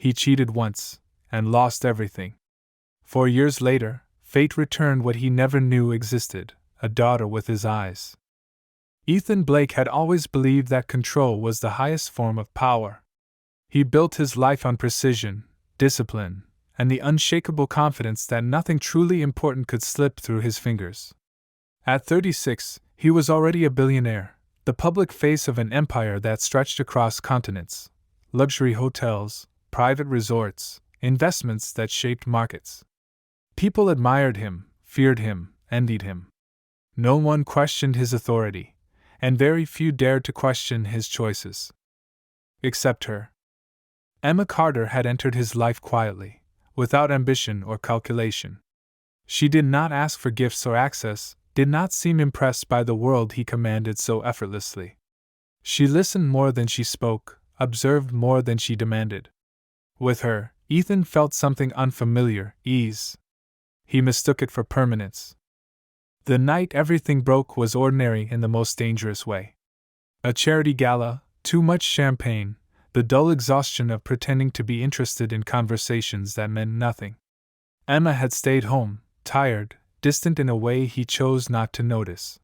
He cheated once, and lost everything. 4 years later, fate returned what he never knew existed, a daughter with his eyes. Ethan Blake had always believed that control was the highest form of power. He built his life on precision, discipline, and the unshakable confidence that nothing truly important could slip through his fingers. At 36, he was already a billionaire, the public face of an empire that stretched across continents, luxury hotels, private resorts, investments that shaped markets. People admired him, feared him, envied him. No one questioned his authority, and very few dared to question his choices. Except her. Emma Carter had entered his life quietly, without ambition or calculation. She did not ask for gifts or access, did not seem impressed by the world he commanded so effortlessly. She listened more than she spoke, observed more than she demanded. With her, Ethan felt something unfamiliar, ease. He mistook it for permanence. The night everything broke was ordinary in the most dangerous way. A charity gala, too much champagne, the dull exhaustion of pretending to be interested in conversations that meant nothing. Emma had stayed home, tired, distant in a way he chose not to notice.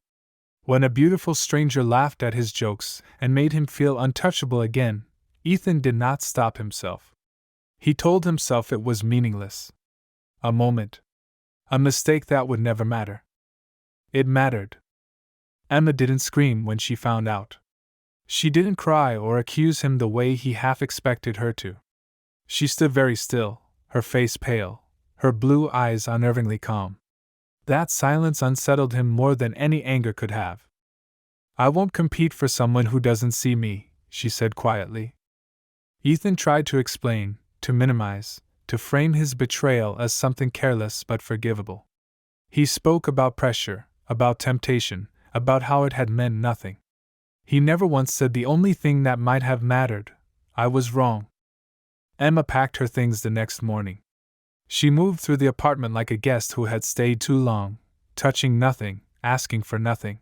When a beautiful stranger laughed at his jokes and made him feel untouchable again, Ethan did not stop himself. He told himself it was meaningless. A moment. A mistake that would never matter. It mattered. Emma didn't scream when she found out. She didn't cry or accuse him the way he half expected her to. She stood very still, her face pale, her blue eyes unnervingly calm. That silence unsettled him more than any anger could have. "I won't compete for someone who doesn't see me," she said quietly. Ethan tried to explain, to minimize, to frame his betrayal as something careless but forgivable. He spoke about pressure, about temptation, about how it had meant nothing. He never once said the only thing that might have mattered: "I was wrong." Emma packed her things the next morning. She moved through the apartment like a guest who had stayed too long, touching nothing, asking for nothing.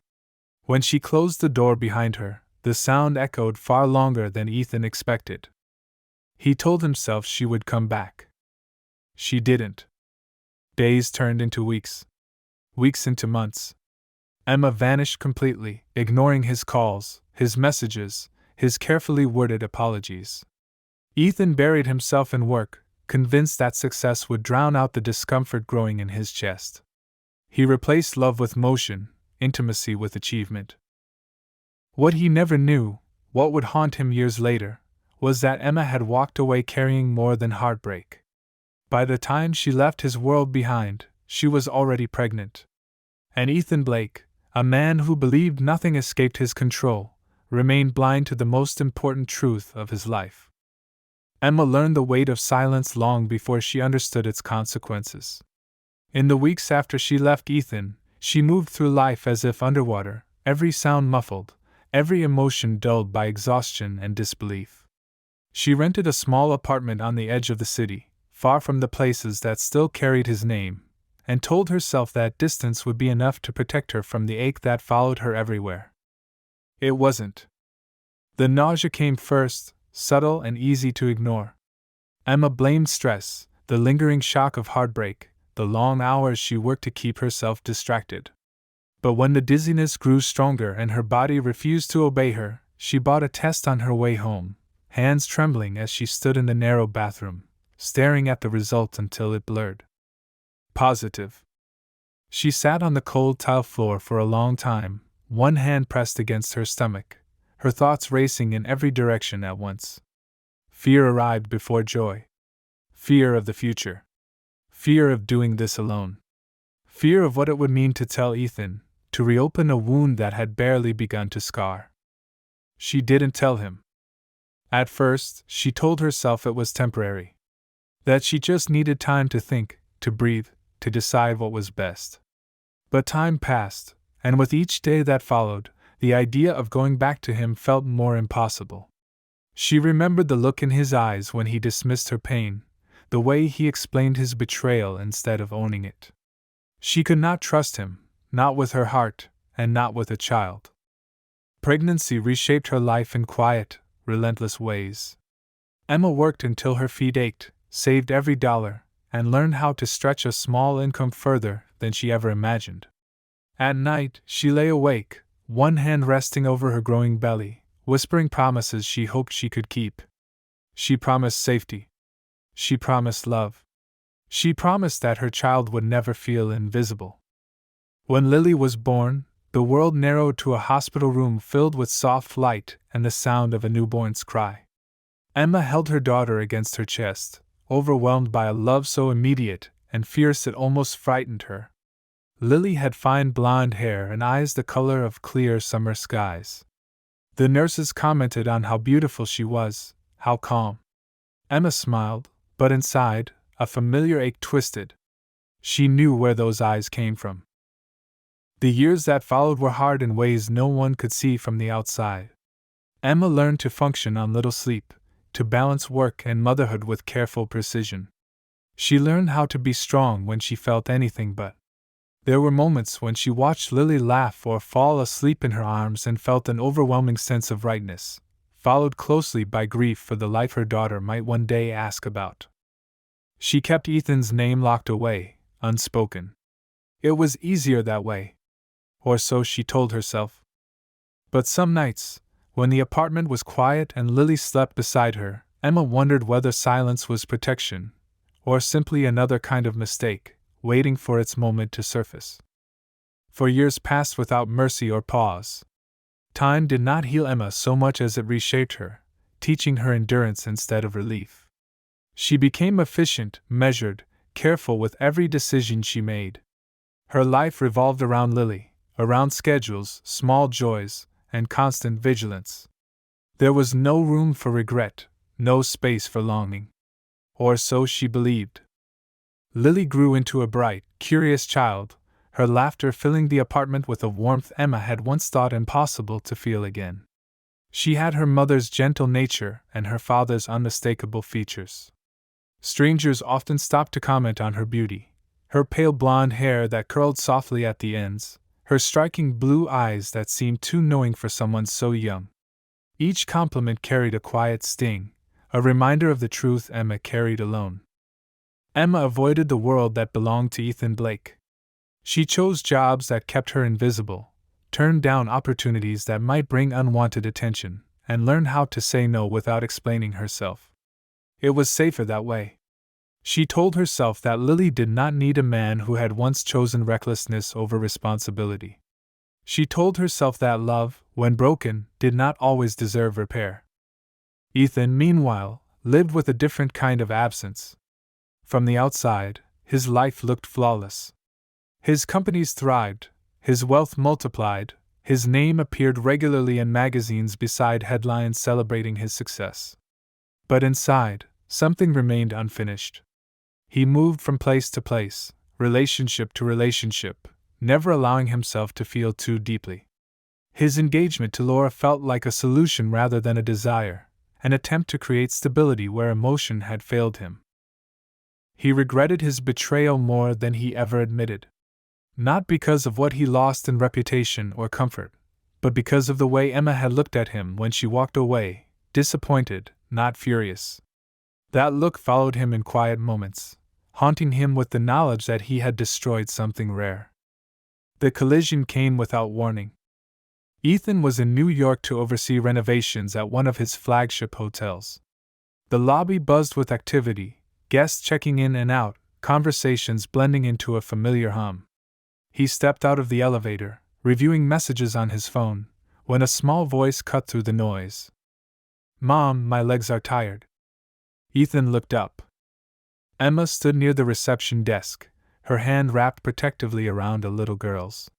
When she closed the door behind her, the sound echoed far longer than Ethan expected. He told himself she would come back. She didn't. Days turned into weeks. Weeks into months. Emma vanished completely, ignoring his calls, his messages, his carefully worded apologies. Ethan buried himself in work, convinced that success would drown out the discomfort growing in his chest. He replaced love with motion, intimacy with achievement. What he never knew, what would haunt him years later, was that Emma had walked away carrying more than heartbreak. By the time she left his world behind, she was already pregnant. And Ethan Blake, a man who believed nothing escaped his control, remained blind to the most important truth of his life. Emma learned the weight of silence long before she understood its consequences. In the weeks after she left Ethan, she moved through life as if underwater, every sound muffled, every emotion dulled by exhaustion and disbelief. She rented a small apartment on the edge of the city, far from the places that still carried his name, and told herself that distance would be enough to protect her from the ache that followed her everywhere. It wasn't. The nausea came first, subtle and easy to ignore. Emma blamed stress, the lingering shock of heartbreak, the long hours she worked to keep herself distracted. But when the dizziness grew stronger and her body refused to obey her, she bought a test on her way home, hands trembling as she stood in the narrow bathroom, staring at the result until it blurred. Positive. She sat on the cold tile floor for a long time, one hand pressed against her stomach, her thoughts racing in every direction at once. Fear arrived before joy. Fear of the future. Fear of doing this alone. Fear of what it would mean to tell Ethan, to reopen a wound that had barely begun to scar. She didn't tell him. At first, she told herself it was temporary. That she just needed time to think, to breathe, to decide what was best. But time passed, and with each day that followed, the idea of going back to him felt more impossible. She remembered the look in his eyes when he dismissed her pain, the way he explained his betrayal instead of owning it. She could not trust him, not with her heart, and not with a child. Pregnancy reshaped her life in quiet, relentless ways. Emma worked until her feet ached, saved every dollar, and learned how to stretch a small income further than she ever imagined. At night, she lay awake, one hand resting over her growing belly, whispering promises she hoped she could keep. She promised safety. She promised love. She promised that her child would never feel invisible. When Lily was born, the world narrowed to a hospital room filled with soft light and the sound of a newborn's cry. Emma held her daughter against her chest, overwhelmed by a love so immediate and fierce it almost frightened her. Lily had fine blonde hair and eyes the color of clear summer skies. The nurses commented on how beautiful she was, how calm. Emma smiled, but inside, a familiar ache twisted. She knew where those eyes came from. The years that followed were hard in ways no one could see from the outside. Emma learned to function on little sleep, to balance work and motherhood with careful precision. She learned how to be strong when she felt anything but. There were moments when she watched Lily laugh or fall asleep in her arms and felt an overwhelming sense of rightness, followed closely by grief for the life her daughter might one day ask about. She kept Ethan's name locked away, unspoken. It was easier that way. Or so she told herself. But some nights, when the apartment was quiet and Lily slept beside her, Emma wondered whether silence was protection, or simply another kind of mistake, waiting for its moment to surface. For years passed without mercy or pause. Time did not heal Emma so much as it reshaped her, teaching her endurance instead of relief. She became efficient, measured, careful with every decision she made. Her life revolved around Lily, around schedules, small joys, and constant vigilance. There was no room for regret, no space for longing. Or so she believed. Lily grew into a bright, curious child, her laughter filling the apartment with a warmth Emma had once thought impossible to feel again. She had her mother's gentle nature and her father's unmistakable features. Strangers often stopped to comment on her beauty, her pale blonde hair that curled softly at the ends, her striking blue eyes that seemed too knowing for someone so young. Each compliment carried a quiet sting, a reminder of the truth Emma carried alone. Emma avoided the world that belonged to Ethan Blake. She chose jobs that kept her invisible, turned down opportunities that might bring unwanted attention, and learned how to say no without explaining herself. It was safer that way. She told herself that Lily did not need a man who had once chosen recklessness over responsibility. She told herself that love, when broken, did not always deserve repair. Ethan, meanwhile, lived with a different kind of absence. From the outside, his life looked flawless. His companies thrived, his wealth multiplied, his name appeared regularly in magazines beside headlines celebrating his success. But inside, something remained unfinished. He moved from place to place, relationship to relationship, never allowing himself to feel too deeply. His engagement to Laura felt like a solution rather than a desire, an attempt to create stability where emotion had failed him. He regretted his betrayal more than he ever admitted. Not because of what he lost in reputation or comfort, but because of the way Emma had looked at him when she walked away, disappointed, not furious. That look followed him in quiet moments, haunting him with the knowledge that he had destroyed something rare. The collision came without warning. Ethan was in New York to oversee renovations at one of his flagship hotels. The lobby buzzed with activity, guests checking in and out, conversations blending into a familiar hum. He stepped out of the elevator, reviewing messages on his phone, when a small voice cut through the noise. "Mom, my legs are tired." Ethan looked up. Emma stood near the reception desk, her hand wrapped protectively around a little girl's.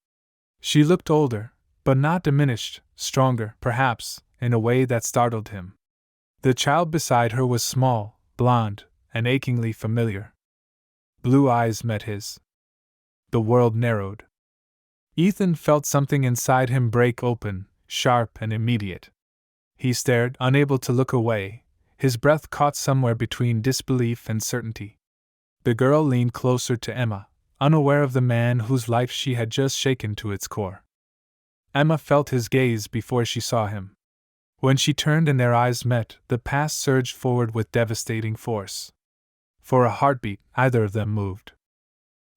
She looked older, but not diminished, stronger, perhaps, in a way that startled him. The child beside her was small, blonde, and achingly familiar. Blue eyes met his. The world narrowed. Ethan felt something inside him break open, sharp and immediate. He stared, unable to look away, his breath caught somewhere between disbelief and certainty. The girl leaned closer to Emma, unaware of the man whose life she had just shaken to its core. Emma felt his gaze before she saw him. When she turned and their eyes met, the past surged forward with devastating force. For a heartbeat, neither of them moved.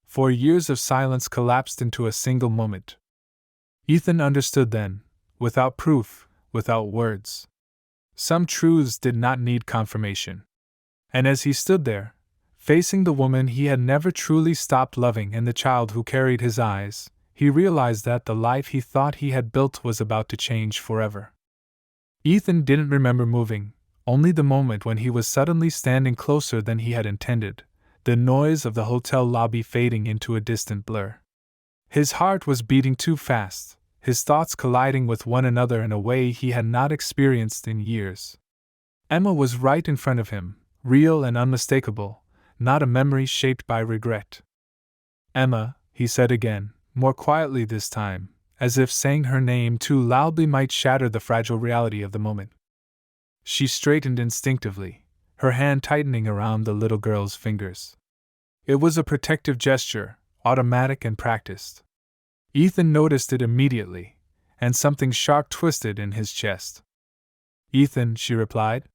4 years of silence collapsed into a single moment. Ethan understood then, without proof, without words. Some truths did not need confirmation. And as he stood there, facing the woman he had never truly stopped loving and the child who carried his eyes, he realized that the life he thought he had built was about to change forever. Ethan didn't remember moving, only the moment when he was suddenly standing closer than he had intended, the noise of the hotel lobby fading into a distant blur. His heart was beating too fast, his thoughts colliding with one another in a way he had not experienced in years. Emma was right in front of him, real and unmistakable, not a memory shaped by regret. "Emma," he said again, more quietly this time, as if saying her name too loudly might shatter the fragile reality of the moment. She straightened instinctively, her hand tightening around the little girl's fingers. It was a protective gesture, automatic and practiced. Ethan noticed it immediately, and something sharp twisted in his chest. "Ethan," she replied.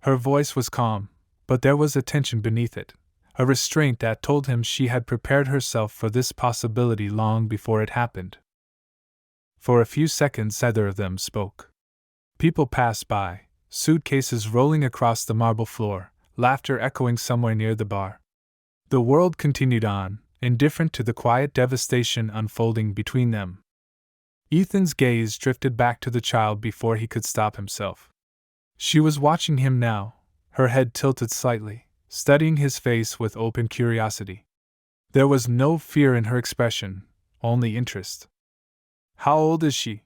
Her voice was calm, but there was a tension beneath it, a restraint that told him she had prepared herself for this possibility long before it happened. For a few seconds neither of them spoke. People passed by, suitcases rolling across the marble floor, laughter echoing somewhere near the bar. The world continued on, indifferent to the quiet devastation unfolding between them. Ethan's gaze drifted back to the child before he could stop himself. She was watching him now, her head tilted slightly, studying his face with open curiosity. There was no fear in her expression, only interest. "How old is she?"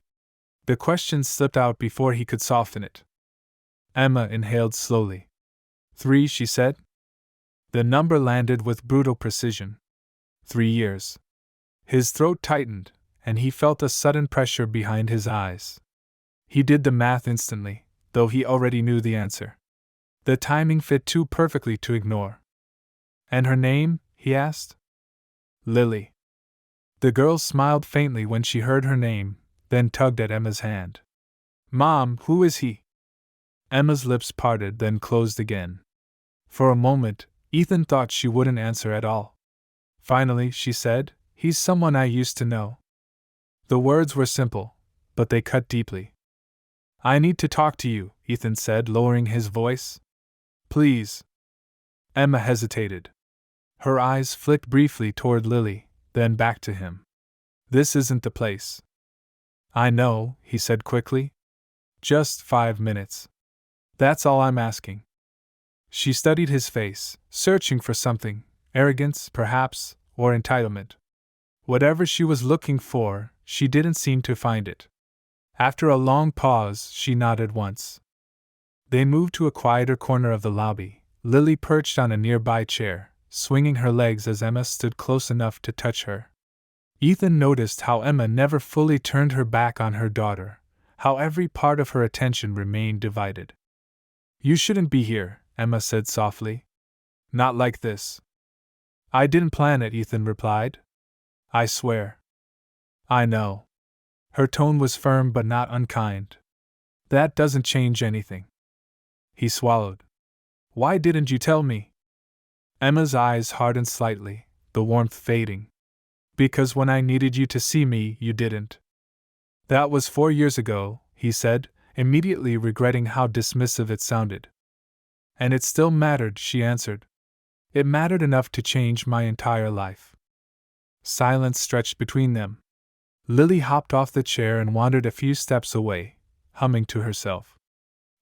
The question slipped out before he could soften it. Emma inhaled slowly. 3, she said. The number landed with brutal precision. 3 years. His throat tightened, and he felt a sudden pressure behind his eyes. He did the math instantly, though he already knew the answer. The timing fit too perfectly to ignore. "And her name?" he asked. "Lily." The girl smiled faintly when she heard her name, then tugged at Emma's hand. "Mom, who is he?" Emma's lips parted, then closed again. For a moment, Ethan thought she wouldn't answer at all. Finally, she said, "He's someone I used to know." The words were simple, but they cut deeply. "I need to talk to you," Ethan said, lowering his voice. "Please." Emma hesitated. Her eyes flicked briefly toward Lily, then back to him. "This isn't the place." "I know," he said quickly. "Just 5 minutes. That's all I'm asking." She studied his face, searching for something, arrogance, perhaps, or entitlement. Whatever she was looking for, she didn't seem to find it. After a long pause, she nodded once. They moved to a quieter corner of the lobby, Lily perched on a nearby chair, swinging her legs as Emma stood close enough to touch her. Ethan noticed how Emma never fully turned her back on her daughter, how every part of her attention remained divided. "You shouldn't be here," Emma said softly. "Not like this." "I didn't plan it," Ethan replied. "I swear." "I know." Her tone was firm but not unkind. "That doesn't change anything." He swallowed. "Why didn't you tell me?" Emma's eyes hardened slightly, the warmth fading. "Because when I needed you to see me, you didn't." "That was 4 years ago," he said, immediately regretting how dismissive it sounded. "And it still mattered," she answered. "It mattered enough to change my entire life." Silence stretched between them. Lily hopped off the chair and wandered a few steps away, humming to herself.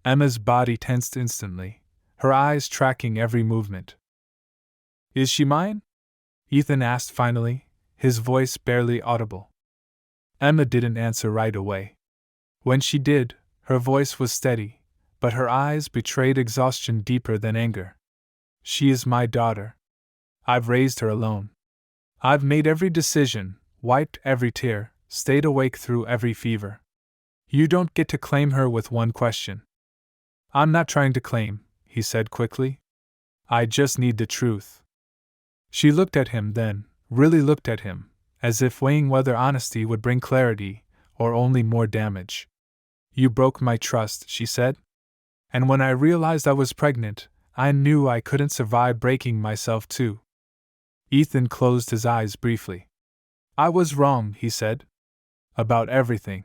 Emma's body tensed instantly, her eyes tracking every movement. "Is she mine?" Ethan asked finally, his voice barely audible. Emma didn't answer right away. When she did, her voice was steady, but her eyes betrayed exhaustion deeper than anger. "She is my daughter. I've raised her alone. I've made every decision, wiped every tear, stayed awake through every fever. You don't get to claim her with one question." "I'm not trying to claim," he said quickly. "I just need the truth." She looked at him then, really looked at him, as if weighing whether honesty would bring clarity, or only more damage. You broke my trust, she said. And when I realized I was pregnant, I knew I couldn't survive breaking myself too. Ethan closed his eyes briefly. I was wrong, he said. About everything.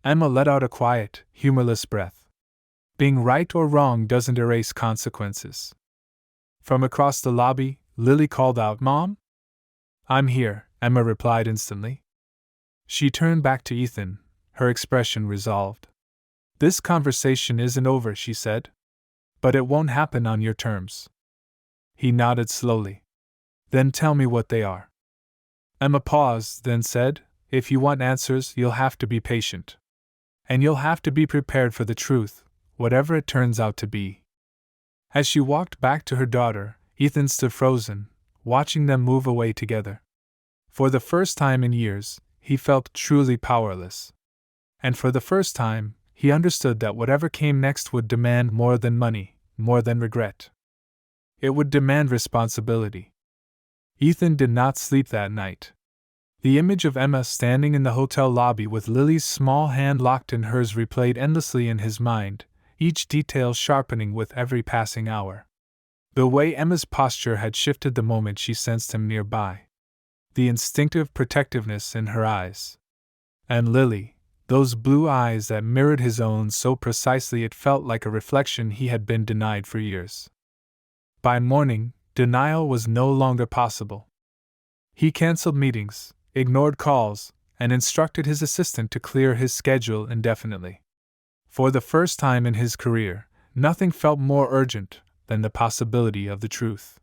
Emma let out a quiet, humorless breath. Being right or wrong doesn't erase consequences. From across the lobby, Lily called out, Mom? I'm here, Emma replied instantly. She turned back to Ethan, her expression resolved. This conversation isn't over, she said. But it won't happen on your terms. He nodded slowly. Then tell me what they are. Emma paused, then said, If you want answers, you'll have to be patient. And you'll have to be prepared for the truth, whatever it turns out to be. As she walked back to her daughter, Ethan stood frozen, watching them move away together. For the first time in years, he felt truly powerless. And for the first time, he understood that whatever came next would demand more than money, more than regret. It would demand responsibility. Ethan did not sleep that night. The image of Emma standing in the hotel lobby with Lily's small hand locked in hers replayed endlessly in his mind, each detail sharpening with every passing hour. The way Emma's posture had shifted the moment she sensed him nearby. The instinctive protectiveness in her eyes. And Lily, those blue eyes that mirrored his own so precisely it felt like a reflection he had been denied for years. By morning, denial was no longer possible. He canceled meetings, ignored calls, and instructed his assistant to clear his schedule indefinitely. For the first time in his career, nothing felt more urgent than the possibility of the truth.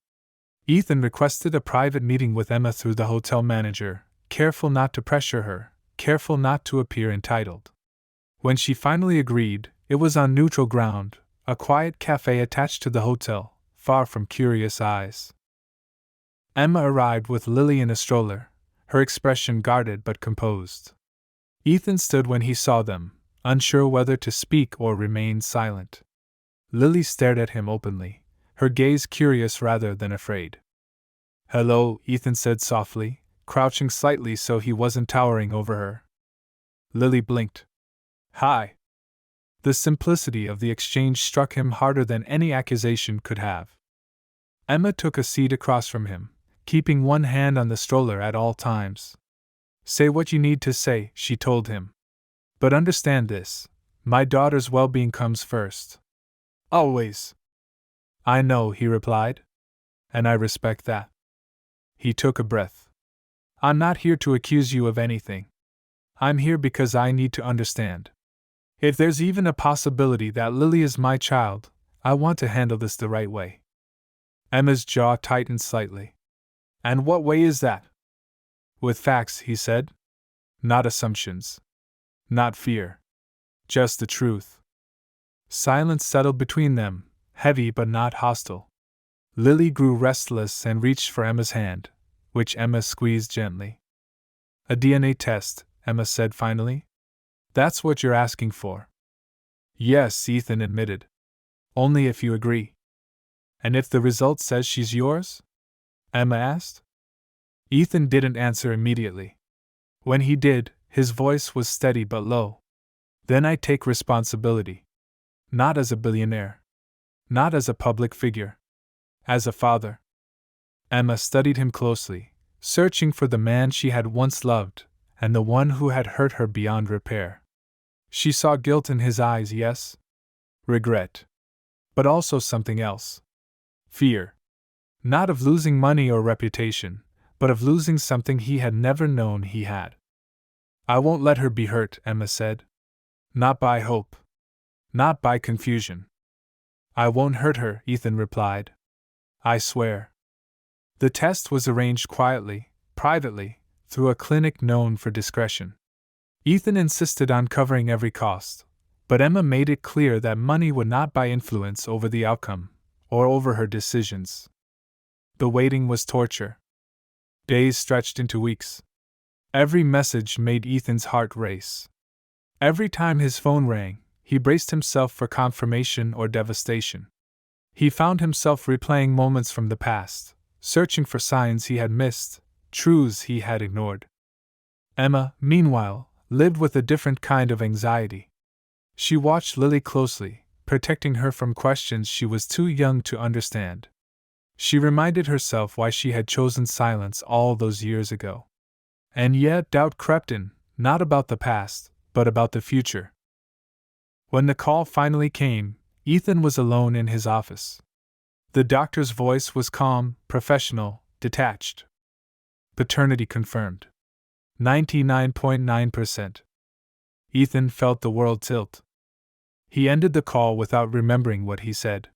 Ethan requested a private meeting with Emma through the hotel manager, careful not to pressure her, careful not to appear entitled. When she finally agreed, it was on neutral ground, a quiet cafe attached to the hotel, far from curious eyes. Emma arrived with Lily in a stroller, her expression guarded but composed. Ethan stood when he saw them, unsure whether to speak or remain silent. Lily stared at him openly, her gaze curious rather than afraid. Hello, Ethan said softly, crouching slightly so he wasn't towering over her. Lily blinked. Hi. The simplicity of the exchange struck him harder than any accusation could have. Emma took a seat across from him, keeping one hand on the stroller at all times. Say what you need to say, she told him. But understand this, my daughter's well-being comes first. Always. I know, he replied. And I respect that. He took a breath. I'm not here to accuse you of anything. I'm here because I need to understand. If there's even a possibility that Lily is my child, I want to handle this the right way. Emma's jaw tightened slightly. And what way is that? With facts, he said. Not assumptions. Not fear. Just the truth. Silence settled between them, heavy but not hostile. Lily grew restless and reached for Emma's hand, which Emma squeezed gently. A DNA test, Emma said finally. That's what you're asking for. Yes, Ethan admitted. Only if you agree. And if the result says she's yours? Emma asked. Ethan didn't answer immediately. When he did, his voice was steady but low. Then I take responsibility. Not as a billionaire. Not as a public figure. As a father. Emma studied him closely, searching for the man she had once loved, and the one who had hurt her beyond repair. She saw guilt in his eyes, yes. Regret. But also something else. Fear. Not of losing money or reputation, but of losing something he had never known he had. I won't let her be hurt, Emma said. Not by hope. Not by confusion. I won't hurt her, Ethan replied. I swear. The test was arranged quietly, privately, through a clinic known for discretion. Ethan insisted on covering every cost, but Emma made it clear that money would not buy influence over the outcome, or over her decisions. The waiting was torture. Days stretched into weeks. Every message made Ethan's heart race. Every time his phone rang, he braced himself for confirmation or devastation. He found himself replaying moments from the past, searching for signs he had missed, truths he had ignored. Emma, meanwhile, lived with a different kind of anxiety. She watched Lily closely, protecting her from questions she was too young to understand. She reminded herself why she had chosen silence all those years ago. And yet doubt crept in, not about the past, but about the future. When the call finally came, Ethan was alone in his office. The doctor's voice was calm, professional, detached. Paternity confirmed. 99.9%. Ethan felt the world tilt. He ended the call without remembering what he said.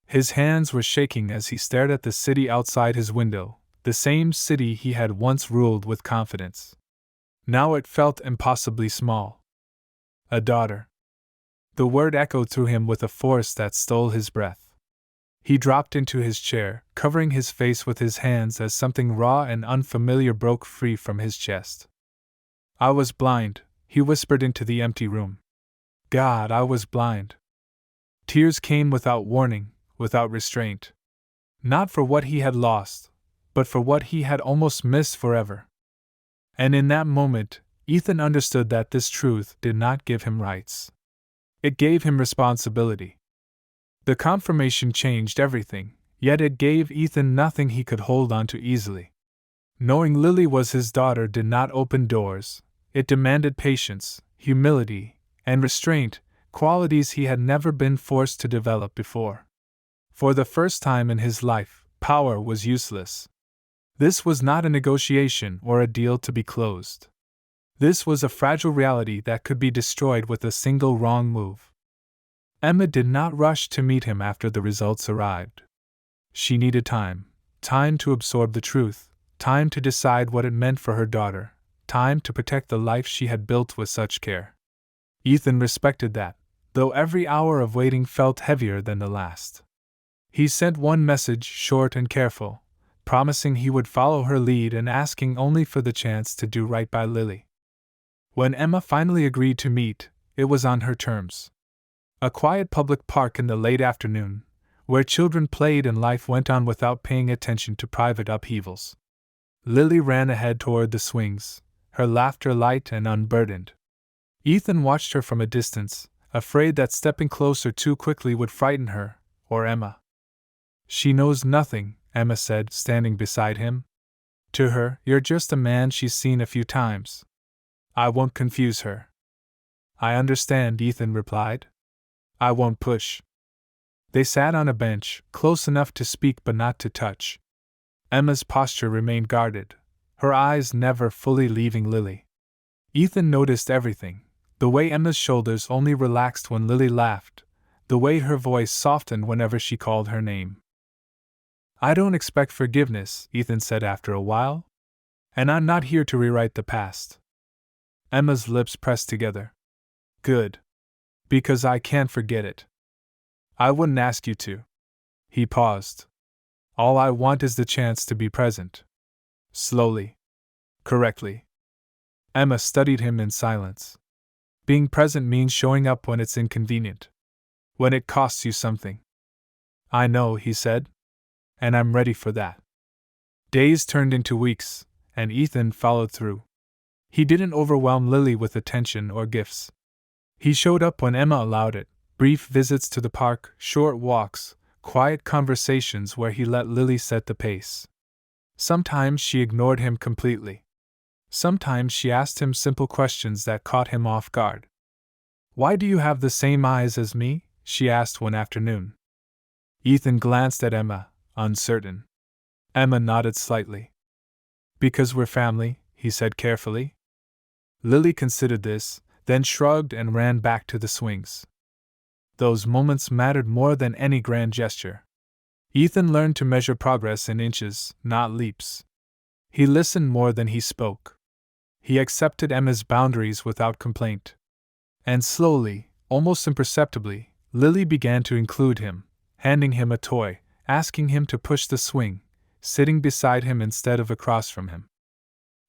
His hands were shaking as he stared at the city outside his window, the same city he had once ruled with confidence. Now it felt impossibly small. A daughter. The word echoed through him with a force that stole his breath. He dropped into his chair, covering his face with his hands as something raw and unfamiliar broke free from his chest. I was blind, he whispered into the empty room. God, I was blind. Tears came without warning, without restraint. Not for what he had lost, but for what he had almost missed forever. And in that moment, Ethan understood that this truth did not give him rights. It gave him responsibility. The confirmation changed everything, yet it gave Ethan nothing he could hold on to easily. Knowing Lily was his daughter did not open doors, it demanded patience, humility, and restraint, qualities he had never been forced to develop before. For the first time in his life, power was useless. This was not a negotiation or a deal to be closed. This was a fragile reality that could be destroyed with a single wrong move. Emma did not rush to meet him after the results arrived. She needed time to absorb the truth, time to decide what it meant for her daughter, time to protect the life she had built with such care. Ethan respected that, though every hour of waiting felt heavier than the last. He sent one message, short and careful, promising he would follow her lead and asking only for the chance to do right by Lily. When Emma finally agreed to meet, it was on her terms. A quiet public park in the late afternoon, where children played and life went on without paying attention to private upheavals. Lily ran ahead toward the swings, her laughter light and unburdened. Ethan watched her from a distance, afraid that stepping closer too quickly would frighten her, or Emma. She knows nothing, Emma said, standing beside him. To her, you're just a man she's seen a few times. I won't confuse her. I understand, Ethan replied. I won't push. They sat on a bench, close enough to speak but not to touch. Emma's posture remained guarded, her eyes never fully leaving Lily. Ethan noticed everything, the way Emma's shoulders only relaxed when Lily laughed, the way her voice softened whenever she called her name. I don't expect forgiveness, Ethan said after a while. And I'm not here to rewrite the past. Emma's lips pressed together. Good. Because I can't forget it. I wouldn't ask you to. He paused. All I want is the chance to be present. Slowly. Correctly. Emma studied him in silence. Being present means showing up when it's inconvenient. When it costs you something. I know, he said. And I'm ready for that. Days turned into weeks, and Ethan followed through. He didn't overwhelm Lily with attention or gifts. He showed up when Emma allowed it, brief visits to the park, short walks, quiet conversations where he let Lily set the pace. Sometimes she ignored him completely. Sometimes she asked him simple questions that caught him off guard. Why do you have the same eyes as me? She asked one afternoon. Ethan glanced at Emma, uncertain. Emma nodded slightly. Because we're family, he said carefully. Lily considered this, then shrugged and ran back to the swings. Those moments mattered more than any grand gesture. Ethan learned to measure progress in inches, not leaps. He listened more than he spoke. He accepted Emma's boundaries without complaint. And slowly, almost imperceptibly, Lily began to include him, handing him a toy, asking him to push the swing, sitting beside him instead of across from him.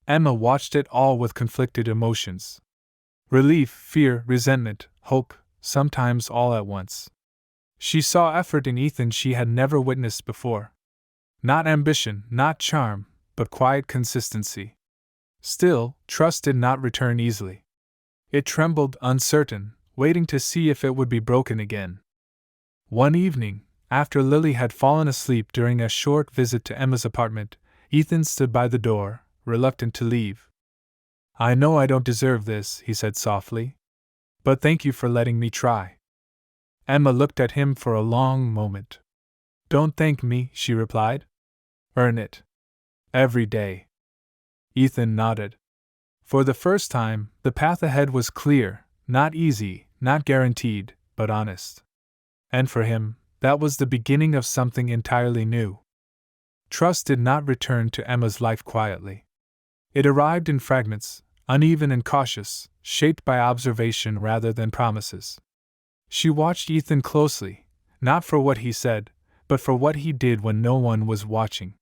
Emma watched it all with conflicted emotions. Relief, fear, resentment, hope, sometimes all at once. She saw effort in Ethan she had never witnessed before. Not ambition, not charm, but quiet consistency. Still, trust did not return easily. It trembled, uncertain, waiting to see if it would be broken again. One evening, after Lily had fallen asleep during a short visit to Emma's apartment, Ethan stood by the door, reluctant to leave. "I know I don't deserve this," he said softly. "But thank you for letting me try." Emma looked at him for a long moment. "Don't thank me," she replied. "Earn it. Every day." Ethan nodded. For the first time, the path ahead was clear, not easy, not guaranteed, but honest. And for him, that was the beginning of something entirely new. Trust did not return to Emma's life quietly. It arrived in fragments, uneven and cautious, shaped by observation rather than promises. She watched Ethan closely, not for what he said, but for what he did when no one was watching.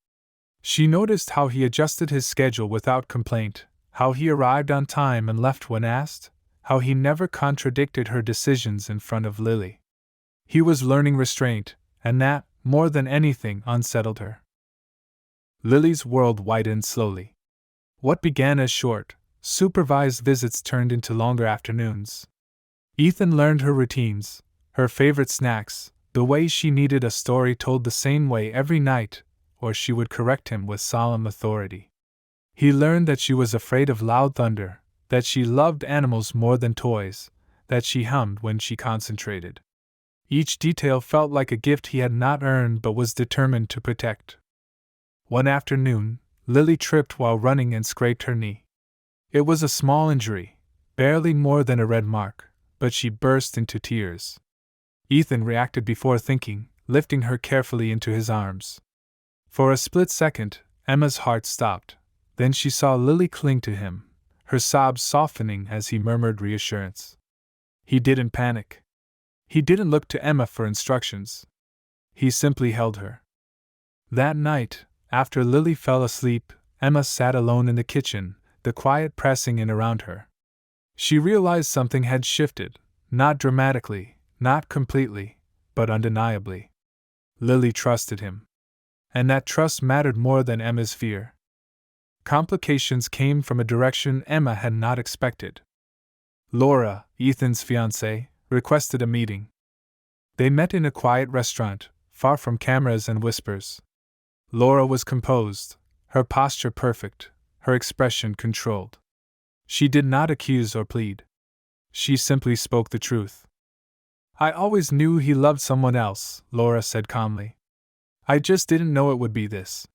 She noticed how he adjusted his schedule without complaint, how he arrived on time and left when asked, how he never contradicted her decisions in front of Lily. He was learning restraint, and that, more than anything, unsettled her. Lily's world widened slowly. What began as short, supervised visits turned into longer afternoons. Ethan learned her routines, her favorite snacks, the way she needed a story told the same way every night, or she would correct him with solemn authority. He learned that she was afraid of loud thunder, that she loved animals more than toys, that she hummed when she concentrated. Each detail felt like a gift he had not earned but was determined to protect. One afternoon, Lily tripped while running and scraped her knee. It was a small injury, barely more than a red mark, but she burst into tears. Ethan reacted before thinking, lifting her carefully into his arms. For a split second, Emma's heart stopped. Then she saw Lily cling to him, her sobs softening as he murmured reassurance. He didn't panic. He didn't look to Emma for instructions. He simply held her. That night, after Lily fell asleep, Emma sat alone in the kitchen, the quiet pressing in around her. She realized something had shifted, not dramatically, not completely, but undeniably. Lily trusted him. And that trust mattered more than Emma's fear. Complications came from a direction Emma had not expected. Laura, Ethan's fiancée, requested a meeting. They met in a quiet restaurant, far from cameras and whispers. Laura was composed, her posture perfect, her expression controlled. She did not accuse or plead. She simply spoke the truth. "I always knew he loved someone else," Laura said calmly. "I just didn't know it would be this."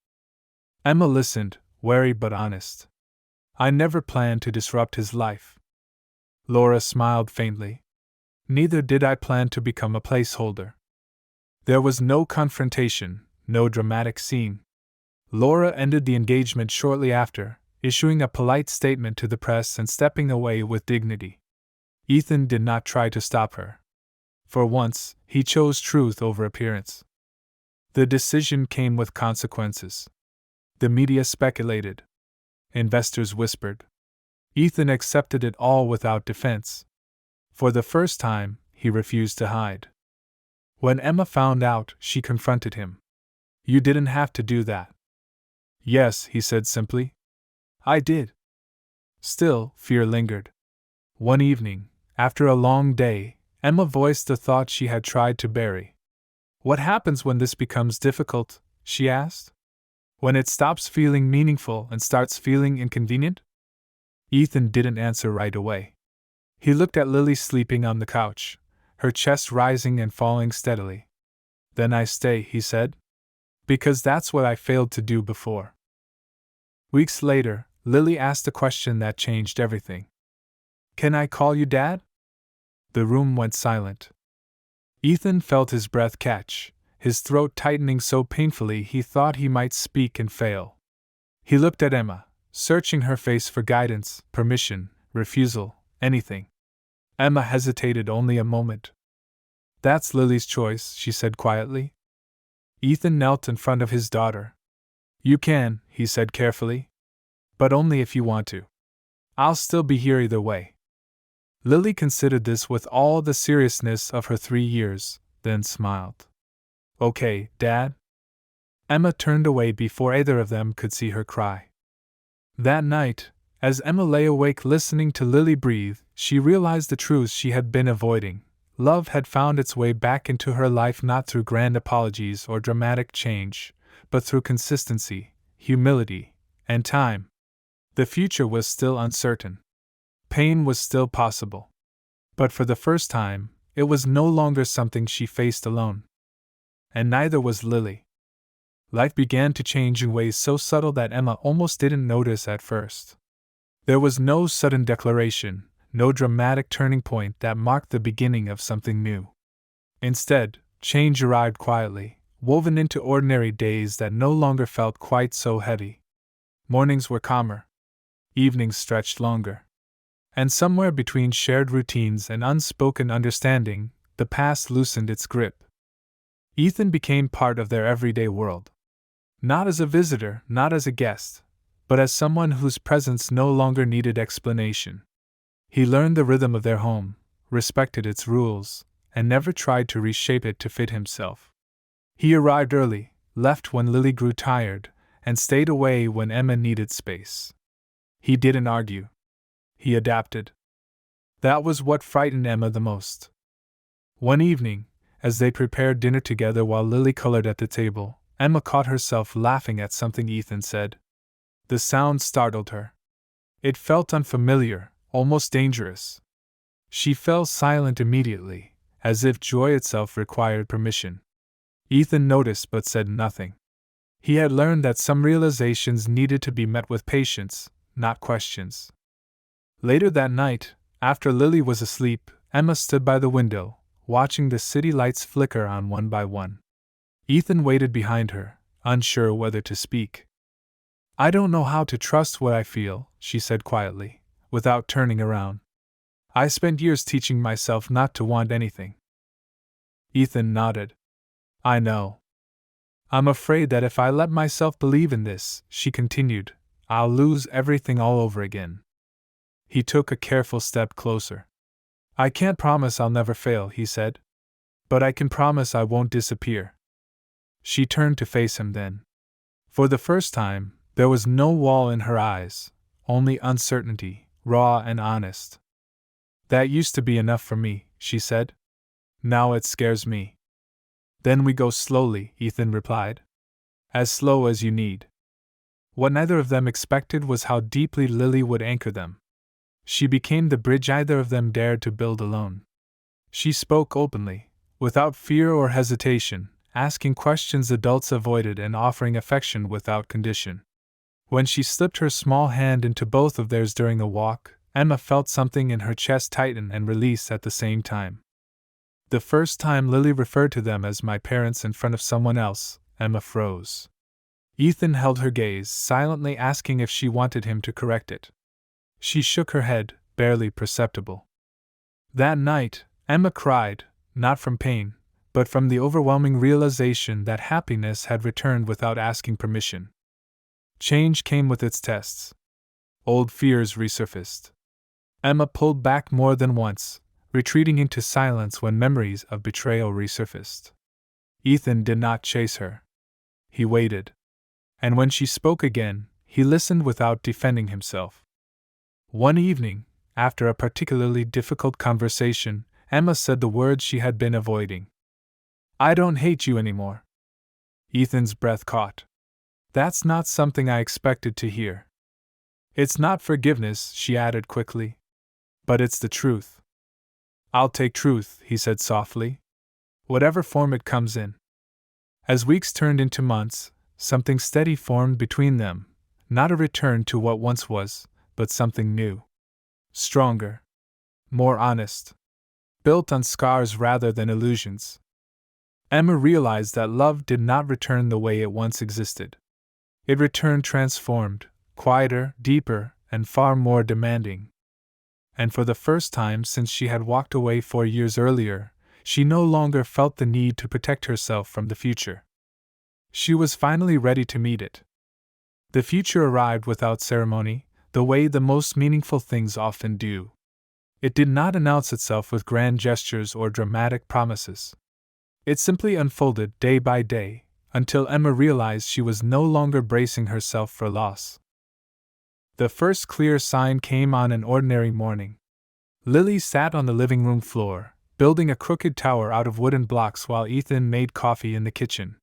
Emma listened, wary but honest. "I never planned to disrupt his life." Laura smiled faintly. "Neither did I plan to become a placeholder." There was no confrontation, no dramatic scene. Laura ended the engagement shortly after, issuing a polite statement to the press and stepping away with dignity. Ethan did not try to stop her. For once, he chose truth over appearance. The decision came with consequences. The media speculated. Investors whispered. Ethan accepted it all without defense. For the first time, he refused to hide. When Emma found out, she confronted him. "You didn't have to do that." "Yes," he said simply. "I did." Still, fear lingered. One evening, after a long day, Emma voiced the thought she had tried to bury. "What happens when this becomes difficult?" she asked. "When it stops feeling meaningful and starts feeling inconvenient?" Ethan didn't answer right away. He looked at Lily sleeping on the couch, her chest rising and falling steadily. "Then I stay," he said. "Because that's what I failed to do before." Weeks later, Lily asked a question that changed everything. "Can I call you Dad?" The room went silent. Ethan felt his breath catch, his throat tightening so painfully he thought he might speak and fail. He looked at Emma, searching her face for guidance, permission, refusal, anything. Emma hesitated only a moment. "That's Lily's choice," she said quietly. Ethan knelt in front of his daughter. "You can," he said carefully. "But only if you want to. I'll still be here either way." Lily considered this with all the seriousness of her 3 years, then smiled. "Okay, Dad." Emma turned away before either of them could see her cry. That night, as Emma lay awake listening to Lily breathe, she realized the truths she had been avoiding. Love had found its way back into her life not through grand apologies or dramatic change, but through consistency, humility, and time. The future was still uncertain. Pain was still possible. But for the first time, it was no longer something she faced alone. And neither was Lily. Life began to change in ways so subtle that Emma almost didn't notice at first. There was no sudden declaration, no dramatic turning point that marked the beginning of something new. Instead, change arrived quietly, woven into ordinary days that no longer felt quite so heavy. Mornings were calmer. Evenings stretched longer. And somewhere between shared routines and unspoken understanding, the past loosened its grip. Ethan became part of their everyday world. Not as a visitor, not as a guest, but as someone whose presence no longer needed explanation. He learned the rhythm of their home, respected its rules, and never tried to reshape it to fit himself. He arrived early, left when Lily grew tired, and stayed away when Emma needed space. He didn't argue. He adapted. That was what frightened Emma the most. One evening, as they prepared dinner together while Lily colored at the table, Emma caught herself laughing at something Ethan said. The sound startled her. It felt unfamiliar, almost dangerous. She fell silent immediately, as if joy itself required permission. Ethan noticed but said nothing. He had learned that some realizations needed to be met with patience, not questions. Later that night, after Lily was asleep, Emma stood by the window, watching the city lights flicker on one by one. Ethan waited behind her, unsure whether to speak. I don't know how to trust what I feel, she said quietly, without turning around. I spent years teaching myself not to want anything. Ethan nodded. I know. I'm afraid that if I let myself believe in this, she continued, I'll lose everything all over again. He took a careful step closer. I can't promise I'll never fail, he said. But I can promise I won't disappear. She turned to face him then. For the first time, there was no wall in her eyes, only uncertainty, raw and honest. That used to be enough for me, she said. Now it scares me. Then we go slowly, Ethan replied. As slow as you need. What neither of them expected was how deeply Lily would anchor them. She became the bridge either of them dared to build alone. She spoke openly, without fear or hesitation, asking questions adults avoided and offering affection without condition. When she slipped her small hand into both of theirs during the walk, Emma felt something in her chest tighten and release at the same time. The first time Lily referred to them as my parents in front of someone else, Emma froze. Ethan held her gaze, silently asking if she wanted him to correct it. She shook her head, barely perceptible. That night, Emma cried, not from pain, but from the overwhelming realization that happiness had returned without asking permission. Change came with its tests. Old fears resurfaced. Emma pulled back more than once, retreating into silence when memories of betrayal resurfaced. Ethan did not chase her. He waited. And when she spoke again, he listened without defending himself. One evening, after a particularly difficult conversation, Emma said the words she had been avoiding. I don't hate you anymore. Ethan's breath caught. That's not something I expected to hear. It's not forgiveness, she added quickly. But it's the truth. I'll take truth, he said softly. Whatever form it comes in. As weeks turned into months, something steady formed between them, not a return to what once was, but something new. Stronger. More honest. Built on scars rather than illusions. Emma realized that love did not return the way it once existed. It returned transformed, quieter, deeper, and far more demanding. And for the first time since she had walked away 4 years earlier, she no longer felt the need to protect herself from the future. She was finally ready to meet it. The future arrived without ceremony, the way the most meaningful things often do. It did not announce itself with grand gestures or dramatic promises. It simply unfolded day by day, until Emma realized she was no longer bracing herself for loss. The first clear sign came on an ordinary morning. Lily sat on the living room floor, building a crooked tower out of wooden blocks while Ethan made coffee in the kitchen.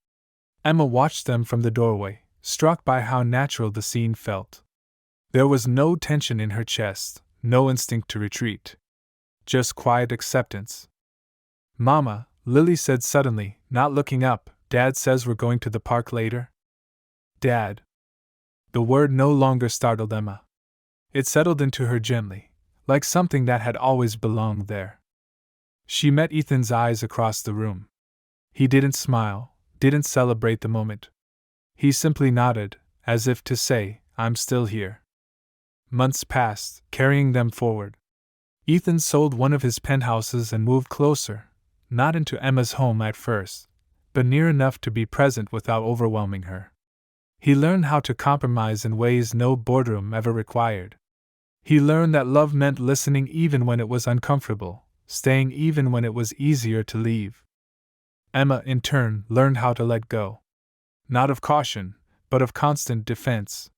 Emma watched them from the doorway, struck by how natural the scene felt. There was no tension in her chest, no instinct to retreat. Just quiet acceptance. "Mama," Lily said suddenly, not looking up, "Dad says we're going to the park later?" "Dad?" The word no longer startled Emma. It settled into her gently, like something that had always belonged there. She met Ethan's eyes across the room. He didn't smile, didn't celebrate the moment. He simply nodded, as if to say, "I'm still here." Months passed, carrying them forward. Ethan sold one of his penthouses and moved closer, not into Emma's home at first, but near enough to be present without overwhelming her. He learned how to compromise in ways no boardroom ever required. He learned that love meant listening even when it was uncomfortable, staying even when it was easier to leave. Emma, in turn, learned how to let go. Not of caution, but of constant defense.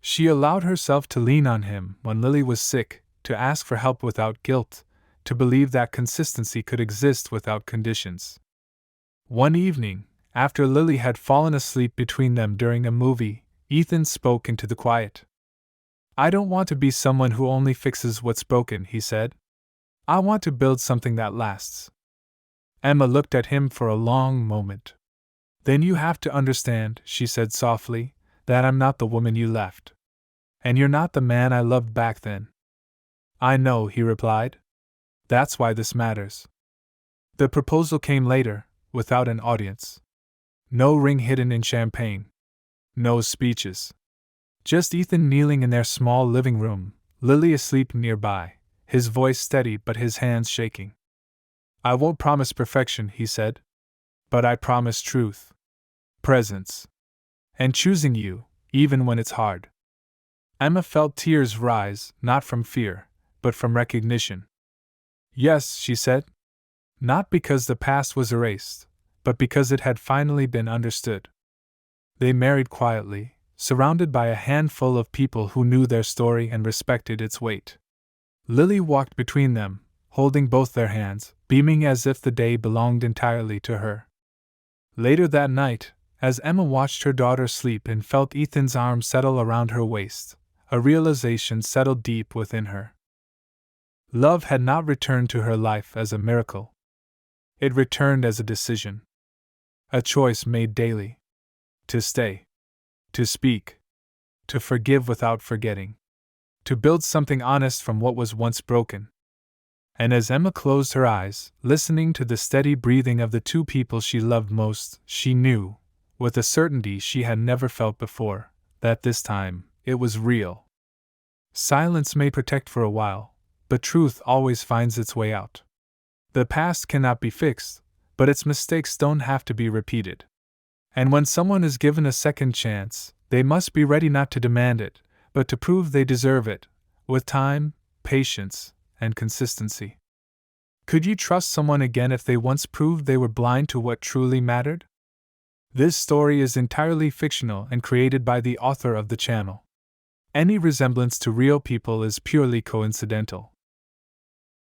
She allowed herself to lean on him when Lily was sick, to ask for help without guilt, to believe that consistency could exist without conditions. One evening, after Lily had fallen asleep between them during a movie, Ethan spoke into the quiet. "I don't want to be someone who only fixes what's broken," he said. "I want to build something that lasts." Emma looked at him for a long moment. "Then you have to understand," she said softly, "that I'm not the woman you left. And you're not the man I loved back then." "I know," he replied. "That's why this matters." The proposal came later, without an audience. No ring hidden in champagne. No speeches. Just Ethan kneeling in their small living room, Lily asleep nearby, his voice steady but his hands shaking. "I won't promise perfection," he said. "But I promise truth. Presence. And choosing you, even when it's hard." Emma felt tears rise, not from fear, but from recognition. "Yes," she said. Not because the past was erased, but because it had finally been understood. They married quietly, surrounded by a handful of people who knew their story and respected its weight. Lily walked between them, holding both their hands, beaming as if the day belonged entirely to her. Later that night, as Emma watched her daughter sleep and felt Ethan's arm settle around her waist, a realization settled deep within her. Love had not returned to her life as a miracle. It returned as a decision. A choice made daily. To stay. To speak. To forgive without forgetting. To build something honest from what was once broken. And as Emma closed her eyes, listening to the steady breathing of the two people she loved most, she knew, with a certainty she had never felt before, that this time, it was real. Silence may protect for a while, but truth always finds its way out. The past cannot be fixed, but its mistakes don't have to be repeated. And when someone is given a second chance, they must be ready not to demand it, but to prove they deserve it, with time, patience, and consistency. Could you trust someone again if they once proved they were blind to what truly mattered? This story is entirely fictional and created by the author of the channel. Any resemblance to real people is purely coincidental.